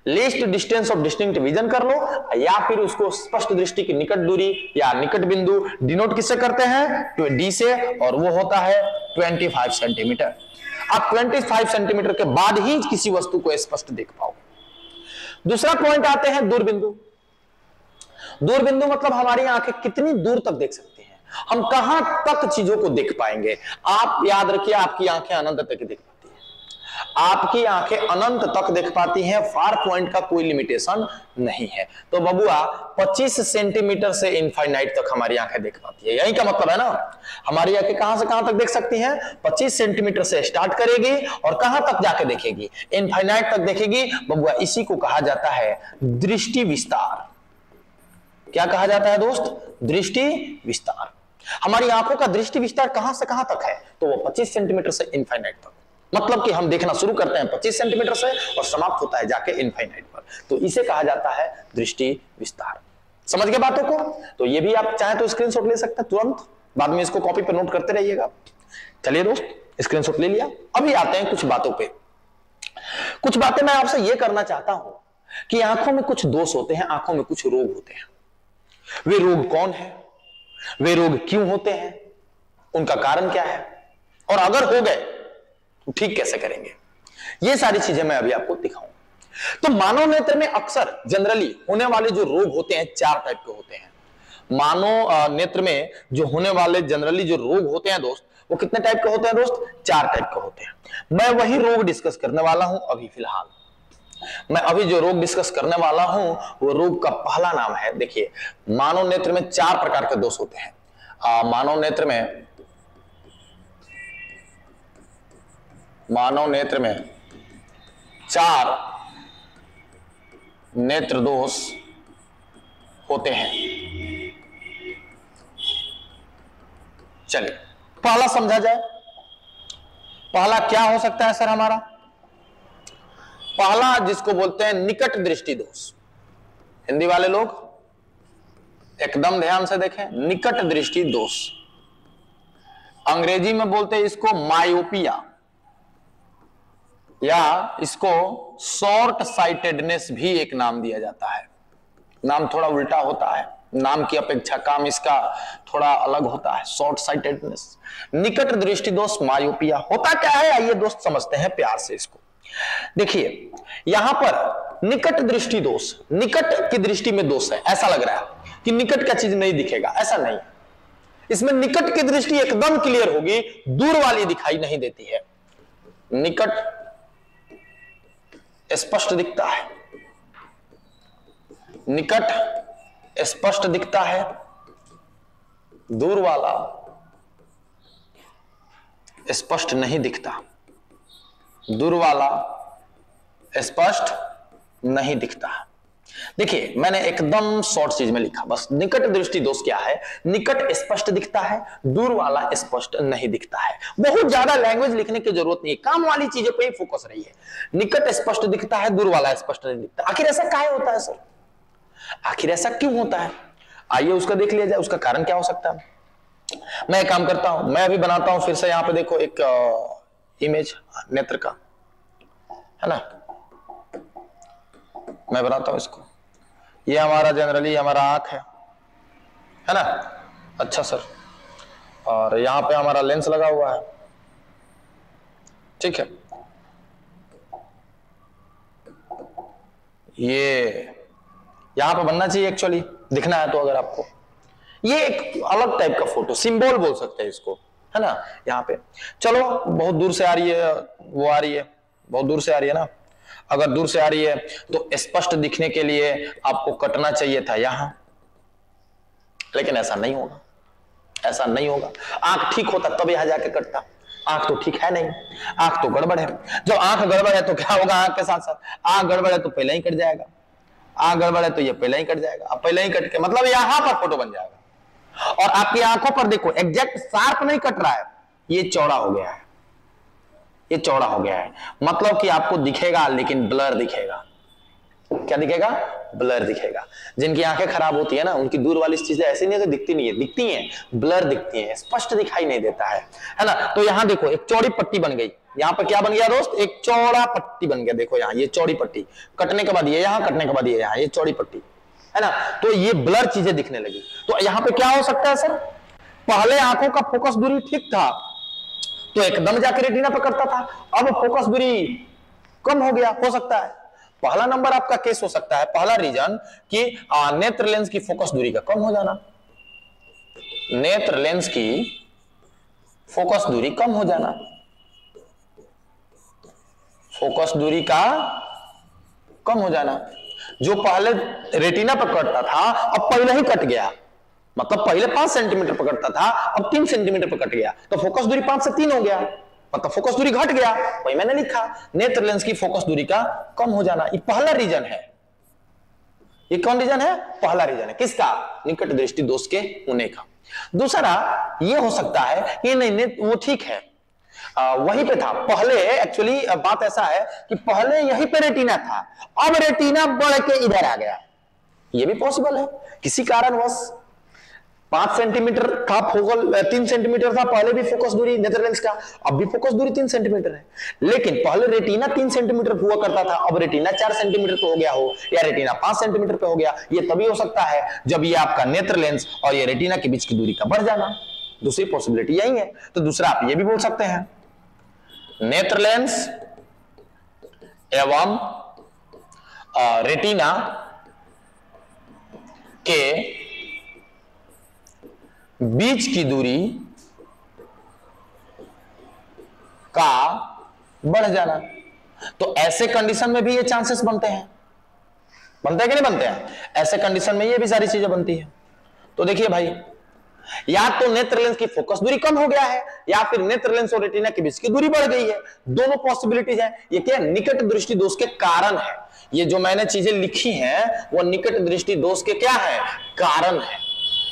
least distance of distinct vision कर लो, या फिर उसको स्पष्ट दृष्टि की निकट दूरी या निकट बिंदु डिनोट किससे करते हैं, डी से, और वो होता है 25 सेंटीमीटर। आप 25 सेंटीमीटर के बाद ही किसी वस्तु को स्पष्ट देख पाओगे। दूसरा पॉइंट आते हैं दूर बिंदु। दूर बिंदु मतलब हमारी आंखें कितनी दूर तक देख सकती हैं, हम कहां तक चीजों को देख पाएंगे। आप याद रखिए, आपकी आंखें अनंत तक देख पाती हैं। आपकी आंखें अनंत तक देख पाती हैं, फार पॉइंट का कोई लिमिटेशन नहीं है। तो बबुआ 25 सेंटीमीटर से इनफाइनाइट तक हमारी आंखें देख पाती है, यही का मतलब है ना। हमारी आंखें कहां से कहां तक देख सकती हैं? 25 सेंटीमीटर से स्टार्ट करेगी और कहां तक जाके देखेगी? इनफाइनाइट तक देखेगी। बबुआ इसी को कहा जाता है दृष्टि विस्तार। क्या कहा जाता है दोस्त? दृष्टि विस्तार। हमारी आंखों का दृष्टि विस्तार कहां से कहां तक है? तो वो 25 सेंटीमीटर से इनफाइनाइट तक। मतलब कि हम देखना शुरू करते हैं 25 सेंटीमीटर से और समाप्त होता है जाके इनफाइनाइट पर। तो इसे कहा जाता है दृष्टि विस्तार। समझ गए बातों को? तो ये भी आप चाहे तो स्क्रीनशॉट ले सकते हैं तुरंत, बाद में इसको कॉपी पर नोट करते रहिएगा। चलिए दोस्त, स्क्रीनशॉट ले लिया। अभी आते हैं कुछ बातों पे। कुछ बातें मैं आपसे ये करना चाहता हूं कि आंखों में कुछ दोष होते हैं, आंखों में कुछ रोग होते हैं। वे रोग कौन है, वे रोग क्यों होते हैं, उनका कारण क्या है, और अगर हो गए तो ठीक कैसे करेंगे, ये सारी चीजें मैं अभी आपको दिखाऊं। तो मानव नेत्र में अक्सर जनरली होने वाले जो रोग होते हैं 4 टाइप के होते हैं। मानव नेत्र में जो होने वाले जनरली जो रोग होते हैं दोस्त, वो कितने टाइप के होते हैं दोस्त? 4 टाइप के होते हैं। मैं वही रोग डिस्कस करने वाला हूं अभी फिलहाल। मैं अभी जो रोग डिस्कस करने वाला हूं वो रोग का पहला नाम है, देखिए, मानव नेत्र में 4 प्रकार के दोष होते हैं। मानव नेत्र में 4 नेत्र दोष होते हैं। चलिए पहला समझा जाए। पहला क्या हो सकता है सर हमारा? पहला जिसको बोलते हैं निकट दृष्टि दोष। हिंदी वाले लोग एकदम ध्यान से देखें, निकट दृष्टि दोष। अंग्रेजी में बोलते हैं इसको मायोपिया, या इसको शॉर्ट साइटेडनेस भी एक नाम दिया जाता है। नाम थोड़ा उल्टा होता है, नाम की अपेक्षा काम इसका थोड़ा अलग होता है। शॉर्ट साइटेडनेस, निकट दृष्टि दोष, मायोपिया। होता क्या है आइए दोस्त समझते हैं प्यार से इसको। देखिए यहां पर निकट दृष्टि दोष, निकट की दृष्टि में दोष है। ऐसा लग रहा है कि निकट का चीज नहीं दिखेगा, ऐसा नहीं। इसमें निकट की दृष्टि एकदम क्लियर होगी, दूर वाली दिखाई नहीं देती है। निकट स्पष्ट दिखता है, निकट स्पष्ट दिखता है, दूर वाला स्पष्ट नहीं दिखता, दूर वाला स्पष्ट नहीं दिखता। देखिए मैंने एकदम शॉर्ट चीज में लिखा बस। निकट दृष्टि दोष क्या है? निकट स्पष्ट दिखता है, दूर वाला स्पष्ट नहीं दिखता है। बहुत ज्यादा लैंग्वेज लिखने की जरूरत नहीं है, काम वाली चीजों पे ही फोकस रही है। निकट स्पष्ट दिखता है, दूर वाला स्पष्ट नहीं दिखता। आखिर ऐसा काहे होता है सर? आखिर ऐसा क्यों होता है? आइए उसका देख लिया जाए, उसका कारण क्या हो सकता है। मैं एक काम करता हूं, मैं अभी बनाता हूं फिर से। यहां पे देखो एक इमेज नेत्र का है ना, मैं बनाता हूं इसको। ये हमारा जनरली हमारा आंख है ना। अच्छा सर, और यहां पे हमारा लेंस लगा हुआ है, ठीक है। ये यहां पे बनना चाहिए एक्चुअली, दिखना है तो। अगर आपको ये एक अलग टाइप का फोटो सिंबल बोल सकते हैं इसको, है ना। यहाँ पे चलो बहुत दूर से आ रही है, वो आ रही है, बहुत दूर से आ रही है ना। अगर दूर से आ रही है तो स्पष्ट दिखने के लिए आपको कटना चाहिए था यहां, लेकिन ऐसा नहीं होगा, ऐसा नहीं होगा। आंख ठीक होता तब यहां जाके कटता। आंख तो ठीक है नहीं, आंख तो गड़बड़ है। जब आंख गड़बड़ है तो क्या होगा? आंख के साथ साथ आंख गड़बड़ है तो पहले ही कट जाएगा, आंख गड़बड़ है तो ये पहले ही कट जाएगा। अब पहले ही कट के मतलब यहां पर फोटो बन जाएगा। और आपकी आंखों पर देखो एग्जैक्ट शार्प नहीं कट रहा है, ये चौड़ा हो गया है, ये चौड़ा हो गया है। मतलब कि आपको दिखेगा लेकिन ब्लर दिखेगा। क्या दिखेगा? ब्लर दिखेगा। जिनकी आंखें खराब होती है ना, उनकी दूर वाली चीजें ऐसी नहीं है तो दिखती नहीं है, दिखती हैं, ब्लर दिखती हैं, स्पष्ट दिखाई नहीं देता है ना। तो यहां देखो एक चौड़ी पट्टी बन गई। यहां पर क्या बन गया दोस्त? एक चौड़ा पट्टी बन गया। देखो यहां ये चौड़ी पट्टी, कटने के बाद ये यहां, कटने के बाद ये यहां, ये चौड़ी पट्टी है ना। तो ये ब्लर चीजें दिखने लगी। तो यहां पे क्या हो सकता है सर? पहले आंखों का फोकस दूरी ठीक था तो एकदम जाकर रेटिना पकड़ता था, अब फोकस दूरी कम हो गया, हो सकता है। पहला नंबर आपका केस हो सकता है, पहला रीजन कि नेत्र लेंस की फोकस दूरी का कम हो जाना। नेत्र लेंस की फोकस दूरी कम हो जाना। फोकस दूरी का कम हो जाना। जो पहले रेटिना पर कटता था अब पहले ही कट गया, मतलब पहले 5 सेंटीमीटर पर कटता था अब 3 सेंटीमीटर पर कट गया, तो फोकस दूरी 5 से 3 हो गया, मतलब फोकस दूरी घट गया। वही मैंने लिखा, नेत्र लेंस की फोकस दूरी का कम हो जाना। ये पहला रीजन है। ये कौन रीजन है? पहला रीजन है किसका? निकट दृष्टि दोष के होने का। दूसरा ये हो सकता है कि नहीं वो ठीक है, वहीं पे था पहले। एक्चुअली बात ऐसा है कि पहले यहीं पे रेटिना था, अब रेटिना बढ़ के इधर आ गया। ये भी पॉसिबल है किसी कारणवश। 5 सेंटीमीटर का फोकल 3 सेंटीमीटर था पहले भी फोकस दूरी नेत्र लेंस का, अब भी फोकस दूरी 3 सेंटीमीटर है। लेकिन पहले रेटिना 3 सेंटीमीटर हुआ करता था, अब रेटिना 4 सेंटीमीटर पे हो गया हो, या रेटिना 5 सेंटीमीटर पे हो गया। ये तभी हो सकता है जब ये आपका नेत्र लेंस और ये रेटिना के बीच की दूरी का बढ़ जाना। दूसरी पॉसिबिलिटी यही है। तो दूसरा आप ये भी बोल सकते हैं, नेत्र लेंस एवं रेटिना के बीच की दूरी का बढ़ जाना। तो ऐसे कंडीशन में भी ये चांसेस बनते हैं, बनते हैं कि नहीं बनते हैं? ऐसे कंडीशन में ये भी सारी चीजें बनती है। तो देखिए भाई, या तो नेत्र लेंस की फोकस दूरी कम हो गया है, या फिर नेत्र लेंस और रेटिना के बीच की दूरी बढ़ गई है। दोनों पॉसिबिलिटीज हैं। ये क्या? निकट दृष्टि दोष के कारण है। ये जो मैंने चीजें लिखी हैं वो निकट दृष्टि दोष के क्या है? कारण है।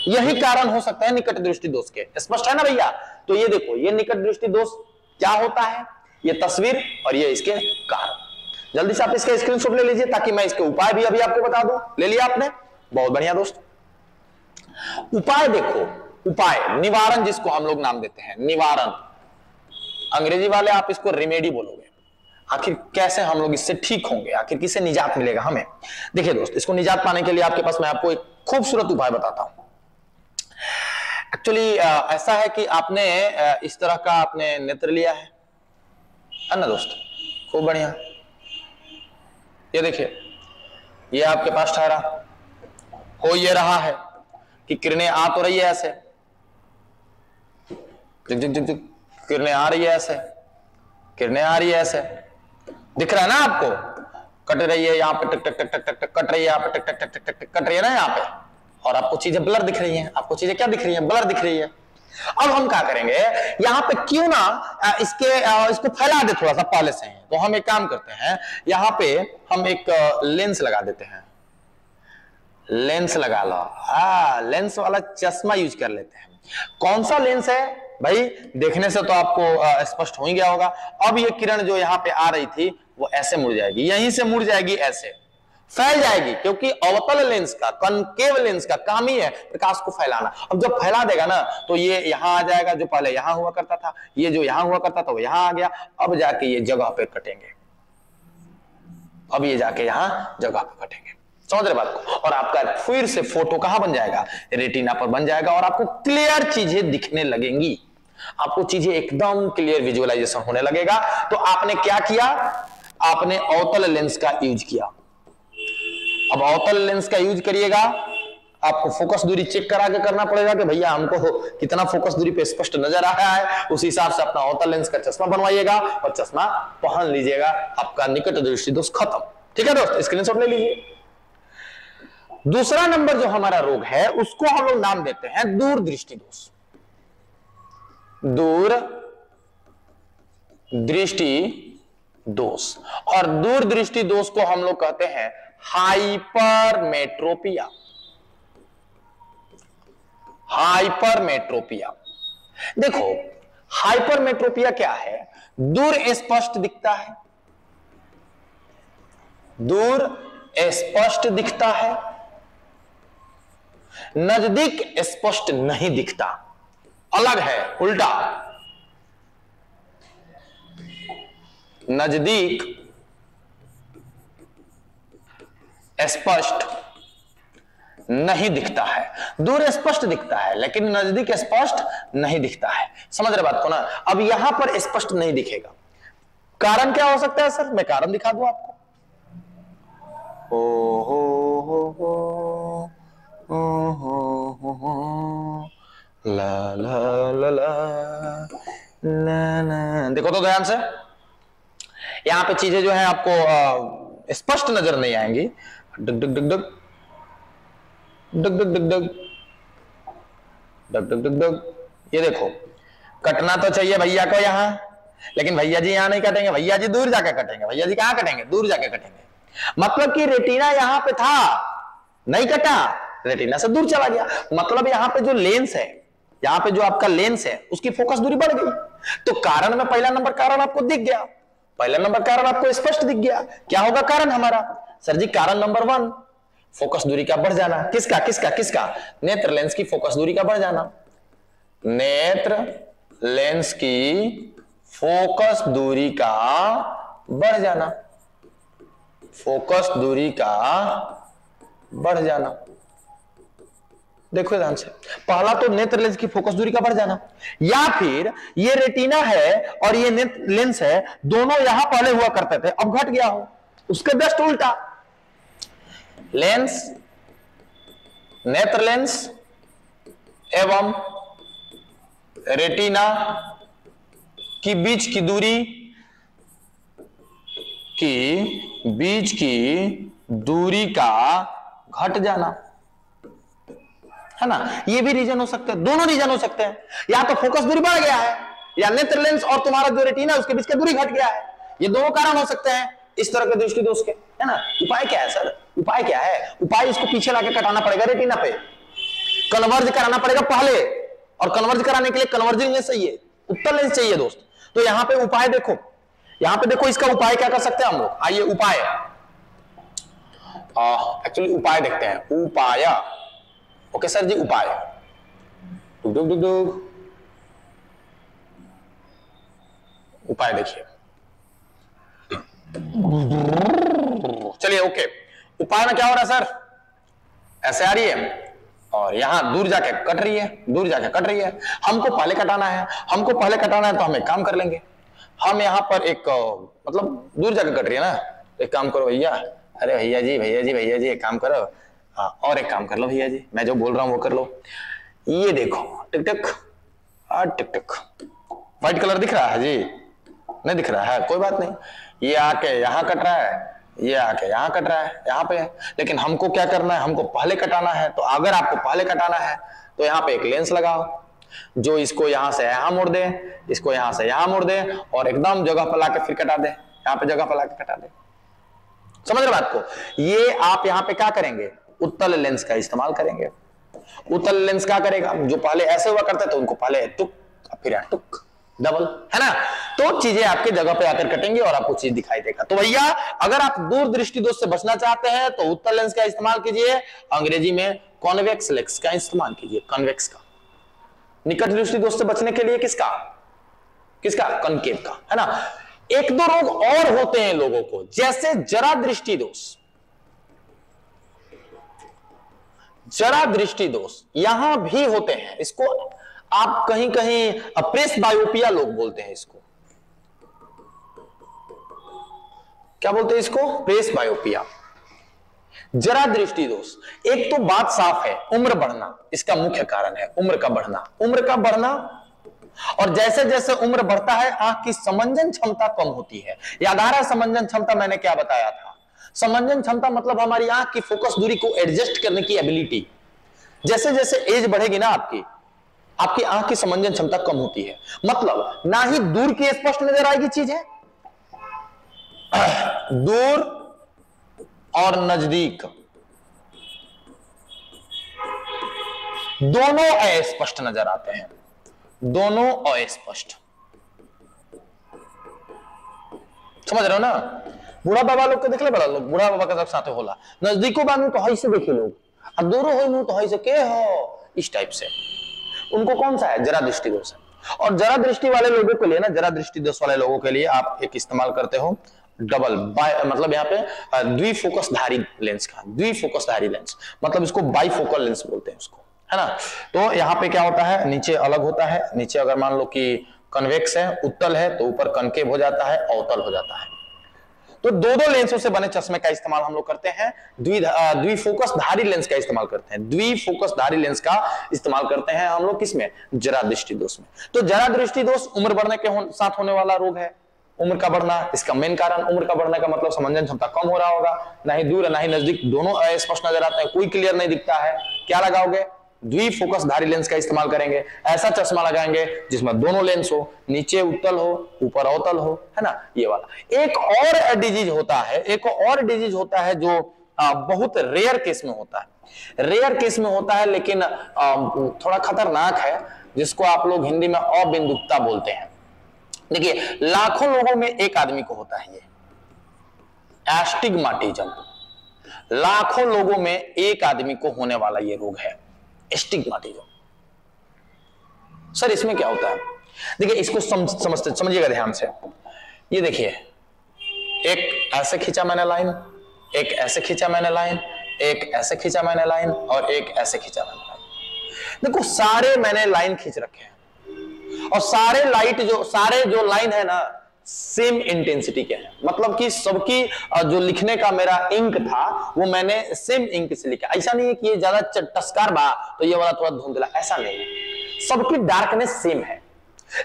यही कारण हो सकता है निकट दृष्टि दोष के। स्पष्ट है ना भैया? तो ये देखो, ये निकट दृष्टि दोष क्या होता है, ये तस्वीर और ये इसके कारण। जल्दी से आप इसका स्क्रीनशॉट ले लीजिए ताकि मैं इसके उपाय भी अभी आपको बता दूं। ले लिया आपने? बहुत बढ़िया दोस्त। उपाय देखो, उपाय निवारण जिसको हम लोग नाम देते हैं, निवारण। अंग्रेजी वाले आप इसको रेमेडी बोलोगे। आखिर कैसे हम लोग इससे ठीक होंगे, आखिर किससे निजात मिलेगा हमें? देखिए दोस्त, इसको निजात पाने के लिए आपके पास मैं आपको एक खूबसूरत उपाय बताता हूं। एक्चुअली ऐसा है कि आपने इस तरह का आपने नेत्र लिया है ना दोस्त? खूब बढ़िया। ये देखिए, ये आपके पास ठहरा हो, ये रहा है कि किरणें आ तो रही है ऐसे, जिक जिक जिक जिक किरणें आ रही है ऐसे, किरणें आ रही है ऐसे, दिख रहा है ना आपको? कट रही है यहाँ पे, टक टक टक टक टक कट रही है यहाँ पे, टक टक टक टक टक कट रही है ना यहाँ पे, और आपको चीजें ब्लर दिख रही हैं। आपको चीजें क्या दिख रही हैं? ब्लर दिख रही है। अब हम क्या करेंगे, यहाँ पे क्यों ना इसको फैला दे थोड़ा सा पहले से ही। तो हम एक काम करते हैं, यहाँ पे हम एक लेंस लगा देते हैं। लेंस लगा लो, लेंस वाला चश्मा यूज कर लेते हैं। कौन सा लेंस है भाई? देखने से तो आपको स्पष्ट हो ही गया होगा। अब ये किरण जो यहाँ पे आ रही थी वो ऐसे मुड़ जाएगी, यहीं से मुड़ जाएगी, ऐसे फैल जाएगी, क्योंकि अवतल लेंस का, कनकेव लेंस का काम ही है प्रकाश को फैलाना। अब जब फैला देगा ना तो ये यहां आ जाएगा, जो पहले यहां हुआ करता था, ये जो यहां हुआ करता था वो यहां आ गया। अब जाके ये जगह पे कटेंगे, अब ये जाके यहां जगह पे कटेंगे। समझ रहे बात को? और आपका फिर से फोटो कहां बन जाएगा? रेटिना पर बन जाएगा, और आपको क्लियर चीजें दिखने लगेंगी। आपको चीजें एकदम क्लियर विजुअलाइजेशन होने लगेगा। तो आपने क्या किया? आपने अवतल लेंस का यूज किया। अब अवतल लेंस का यूज करिएगा, आपको फोकस दूरी चेक करा के करना पड़ेगा कि भैया हमको कितना फोकस दूरी पे स्पष्ट नजर आ रहा है। उस हिसाब से अपना अवतल लेंस का चश्मा बनवाइएगा और चश्मा पहन लीजिएगा। आपका निकट दृष्टि दोष खत्म। ठीक है दोस्त, स्क्रीनशॉट ले लीजिए। दूसरा नंबर जो हमारा रोग है उसको हम लोग नाम देते हैं दूर दृष्टि दोष। दूर दृष्टि दोष, और दूर दृष्टि दोष को हम लोग कहते हैं हाइपरमेट्रोपिया। हाइपरमेट्रोपिया, देखो हाइपरमेट्रोपिया क्या है? दूर स्पष्ट दिखता है, दूर स्पष्ट दिखता है, नजदीक स्पष्ट नहीं दिखता। अलग है, उल्टा। नजदीक स्पष्ट नहीं दिखता है, दूर स्पष्ट दिखता है लेकिन नजदीक स्पष्ट नहीं दिखता है। समझ रहे बात को ना? अब यहां पर स्पष्ट नहीं दिखेगा, कारण क्या हो सकता है सर? मैं कारण दिखा दूं आपको। ओ हो ला ला ला ला ला ला। देखो तो ध्यान से, यहां पे चीजें जो है आपको स्पष्ट नजर नहीं आएंगी। डग डग डग डग डग डग डग डग डग डग डग डग। ये देखो, कटना तो चाहिए भैया को यहां, लेकिन भैया जी यहां नहीं कटेंगे, भैया जी दूर जाके कटेंगे। भैया जी कहां कटेंगे? दूर जाके कटेंगे। मतलब कि रेटिना यहां पे था, नहीं कटा, रेटिना से दूर चला गया। मतलब यहां पे जो लेंस है, यहां पे जो आपका लेंस है, उसकी फोकस दूरी बढ़ गई। तो कारण में पहला नंबर कारण आपको दिख गया, पहला नंबर कारण आपको स्पष्ट दिख गया। क्या होगा कारण हमारा? सर जी कारण नंबर 1, फोकस दूरी का बढ़ जाना। किसका किसका किसका? नेत्र लेंस की फोकस दूरी का बढ़ जाना। नेत्र लेंस की फोकस दूरी का बढ़ जाना, फोकस दूरी का बढ़ जाना। देखो ध्यान से, पहला तो नेत्र लेंस की फोकस दूरी का बढ़ जाना, या फिर ये रेटिना है और ये नेत्र लेंस है, दोनों यहां पहले हुआ करते थे, अब घट गया हो, उसके जस्ट उल्टा। लेंस, नेत्र लेंस एवं रेटिना की बीच की दूरी का घट जाना, है ना। ये भी रीजन हो सकते हैं, दोनों रीजन हो सकते हैं। या तो फोकस दूरी बढ़ गया है, या नेत्र लेंस और तुम्हारा जो रेटिना है उसके बीच की दूरी घट गया है। ये दोनों कारण हो सकते हैं इस तरह के दृष्टि दोष के, है ना। उपाय क्या है सर? उपाय क्या है? उपाय इसको पीछे लाके कटाना पड़ेगा रेटिना पे, कन्वर्ज कराना पड़ेगा पहले, और कन्वर्ज कराने के लिए कन्वर्जिंग लेंस चाहिए, उत्तल लेंस चाहिए दोस्त। तो यहां पे उपाय देखो, यहां पे देखो इसका उपाय क्या कर सकते हैं हम लोग। आइए उपाय, एक्चुअली उपाय देखते हैं। उपाय, ओके सर जी, उपाय। डुग डुग डुग डुग। उपाय देखिए, चलिए ओके। उपाय में क्या हो रहा है सर? ऐसे आ रही है और यहां दूर जाके कट रही है, दूर जाके कट रही है। हमको पहले कटाना है, हमको पहले कटाना है, तो हम एक काम कर लेंगे। हम यहां पर एक मतलब दूर जाके कट रही है ना, एक काम करो भैया, अरे भैया जी भैया जी भैया जी एक काम करो, हाँ और एक काम कर लो भैया जी, मैं जो बोल रहा हूं वो कर लो। ये देखो टिक टिक टिक टिक, व्हाइट कलर दिख रहा है जी? नहीं दिख रहा है, कोई बात नहीं। ये आके यहां कट रहा है, ये आके यहां कट रहा है, यहां पे है। लेकिन हमको क्या करना है? हमको पहले कटाना है। तो अगर आपको पहले कटाना है तो यहां पे एक लेंस लगाओ, जो इसको यहां से यहां मोड़ दे, इसको यहां से यहां मोड़ दे, और एकदम जगह पर लाके फिर कटा दे, यहां पे जगह पर लाके कटा दे। समझ रहे बात को? ये आप यहां पे क्या करेंगे? उत्तल लेंस का इस्तेमाल करेंगे। उत्तल लेंस क्या करेगा? जो पहले ऐसे हुआ करते थे उनको पहले टुक, फिर टुक, डबल, है ना। तो चीजें आपके जगह पे आकर कटेंगे और आपको चीज दिखाई देगा। तो भैया अगर आप दूर दृष्टि दोष से बचना चाहते हैं तो उत्तल लेंस का इस्तेमाल कीजिए, अंग्रेजी में कॉन्वेक्स लेंस का इस्तेमाल कीजिए, कॉन्वेक्स का। निकट दृष्टि दोष से बचने के लिए किसका? किसका? कॉनकेव का, है ना। एक दो रोग और होते हैं लोगों को, जैसे जरा दृष्टि दोष। जरा दृष्टि दोष यहां भी होते हैं, इसको आप कहीं कहीं प्रेस बायोपिया लोग बोलते हैं इसको। क्या बोलते हैं इसको? प्रेस बायोपिया। जरा दृष्टि दोष, एक तो बात साफ है, उम्र बढ़ना इसका मुख्य कारण है। उम्र का बढ़ना, उम्र का बढ़ना, और जैसे जैसे उम्र बढ़ता है आंख की समंजन क्षमता कम होती है। याद आ रहा है समंजन क्षमता मैंने क्या बताया था? समंजन क्षमता मतलब हमारी आंख की फोकस दूरी को एडजस्ट करने की एबिलिटी। जैसे जैसे एज बढ़ेगी ना आपकी आंख की समंजन क्षमता कम होती है। मतलब ना ही दूर की स्पष्ट नजर आएगी चीजें, दूर और नजदीक दोनों अस्पष्ट नजर आते हैं, दोनों अस्पष्ट। समझ रहे हो ना? बूढ़ा बाबा लोग के देख ले, बड़ा लोग बूढ़ा बाबा का साथ होला, नजदीकों बानू तो हई से देखे लोग, अब दूरों हो तो हई से के हो, इस टाइप से। उनको कौन सा है? जरा दृष्टि दोष है। और जरा दृष्टि वाले लोगों के लिए ना, जरा दृष्टि दोष वाले लोगों के लिए आप एक इस्तेमाल करते हो डबल मतलब यहाँ पे द्विफोकसधारी लेंस का। द्विफोकसधारी लेंस मतलब इसको बाइफोकल लेंस बोलते हैं उसको, है ना। तो यहाँ पे क्या होता है? नीचे अलग होता है, नीचे अगर मान लो कि कन्वेक्स है, उत्तल है, तो ऊपर कनकेव हो जाता है, अवतल हो जाता है। तो दो दो लेंसों से बने चश्मे का इस्तेमाल हम लोग करते हैं, द्विफोकसधारी लेंस का इस्तेमाल करते हैं। द्विफोकसधारी लेंस का इस्तेमाल करते हैं हम लोग किसमें? जरा दृष्टि दोष में। तो जरा दृष्टि दोष उम्र बढ़ने के साथ होने वाला रोग है, उम्र का बढ़ना, इसका मेन कारण उम्र का बढ़ने का मतलब समंजन क्षमता कम हो रहा होगा, ना ही दूर ना ही नजदीक, दोनों स्पष्ट नजर आते हैं, कोई क्लियर नहीं दिखता है। क्या लगाओगे? द्विफोकसधारी लेंस का इस्तेमाल करेंगे। ऐसा चश्मा लगाएंगे जिसमें दोनों लेंस हो, नीचे उत्तल हो ऊपर अवतल हो, है ना, ये वाला। एक और डिजीज होता है जो बहुत रेयर केस में होता है, लेकिन थोड़ा खतरनाक है, जिसको आप लोग हिंदी में अबिंदुकता बोलते हैं। देखिए, लाखों लोगों में एक आदमी को होता है ये एस्टिग्माटिज्म। लाखों लोगों में एक आदमी को होने वाला ये रोग है एस्टिग्माटिज्म। सर इसमें क्या होता है? देखिए, इसको समझिएगा ध्यान से। ये देखिए, एक ऐसे खींचा मैंने लाइन, एक ऐसे खींचा मैंने लाइन, एक ऐसे खींचा मैंने लाइन, और एक ऐसे खींचा मैंने लाइन। देखो, सारे मैंने लाइन खींच रखे हैं, और सारे जो लाइन है ना, सेम इंटेंसिटी के हैं। मतलब कि सबकी जो लिखने का मेरा इंक था वो मैंने सेम इंक से लिखा। ऐसा नहीं है कि ये ज्यादा टस्कार बा तो ये वाला थोड़ा धुंधला, ऐसा नहीं है, सबकी डार्कनेस सेम है।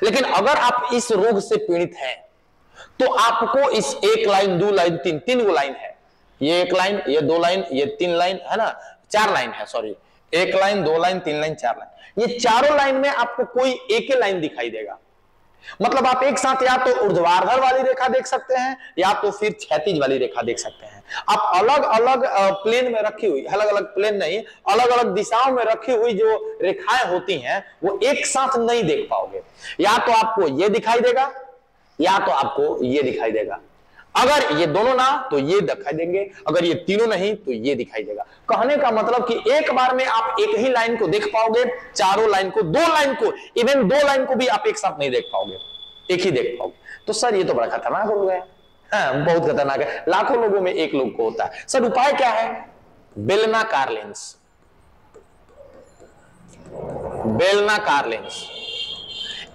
लेकिन अगर आप इस रोग से पीड़ित हैं तो आपको इस एक लाइन, दो लाइन, तीन गो लाइन है, ये एक लाइन, ये दो लाइन, ये तीन लाइन, है ना, चार लाइन है, सॉरी, एक लाइन, दो लाइन, तीन लाइन, चार लाइन, ये चारों लाइन में आपको कोई एक ही लाइन दिखाई देगा। मतलब आप एक साथ या तो ऊर्ध्वाधर वाली रेखा देख सकते हैं या तो फिर क्षैतिज वाली रेखा देख सकते हैं। आप अलग अलग प्लेन में रखी हुई, अलग अलग प्लेन नहीं, अलग अलग दिशाओं में रखी हुई जो रेखाएं होती हैं वो एक साथ नहीं देख पाओगे। या तो आपको ये दिखाई देगा या तो आपको ये दिखाई देगा। अगर ये दोनों ना तो ये दिखाई देंगे, अगर ये तीनों नहीं तो ये दिखाई देगा। कहने का मतलब कि एक बार में आप एक ही लाइन को देख पाओगे, चारों लाइन को, दो लाइन को, इवन दो लाइन को भी आप एक साथ नहीं देख पाओगे, एक ही देख पाओगे। तो सर ये तो बड़ा खतरनाक हो गया। हाँ, बहुत खतरनाक है, लाखों लोगों में एक लोग को होता है। सर उपाय क्या है? बेलनाकार लेंस, बेलनाकार लेंस।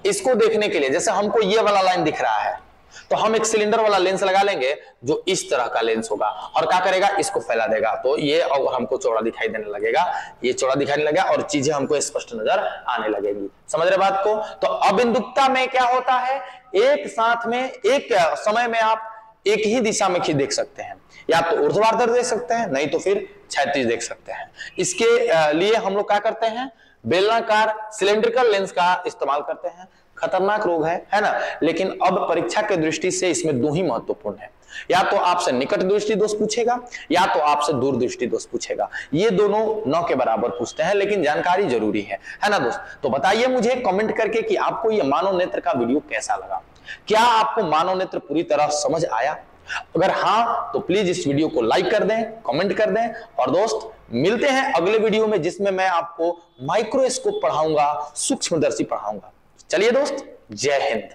इसको देखने के लिए जैसे हमको ये वाला लाइन दिख रहा है तो हम एक सिलेंडर वाला लेंस लगा लेंगे जो इस तरह का लेंस होगा, और क्या करेगा, इसको फैला देगा, तो ये और हमको चौड़ा दिखाई देने लगेगा, ये चौड़ा दिखाने लगेगा और चीजें हमको स्पष्ट नजर आने लगेगी। समझ रहे बात को? तो अबिंदुकता में क्या होता है, एक साथ में एक समय में आप एक ही दिशा में देख सकते हैं, या तो ऊर्ध्वाधर देख सकते हैं, नहीं तो फिर क्षैतिज देख सकते हैं। इसके लिए हम लोग क्या करते हैं, बेलनाकार सिलेंड्रिकल लेंस का इस्तेमाल करते हैं। खतरनाक रोग है ना, लेकिन अब परीक्षा के दृष्टि से इसमें दो ही महत्वपूर्ण है, या तो आपसे निकट दृष्टि दोष पूछेगा या तो आपसे दूर दृष्टि दोष पूछेगा। ये दोनों 9 के बराबर पूछते हैं, लेकिन जानकारी जरूरी है ना दोस्त? तो बताइए मुझे कमेंट करके कि आपको ये मानव नेत्र का वीडियो कैसा लगा। क्या आपको मानव नेत्र पूरी तरह समझ आया? अगर हाँ तो प्लीज इस वीडियो को लाइक कर दें, कमेंट कर दें। और दोस्त मिलते हैं अगले वीडियो में जिसमें मैं आपको माइक्रोस्कोप पढ़ाऊंगा, सूक्ष्मदर्शी पढ़ाऊंगा। चलिए दोस्त, जय हिंद।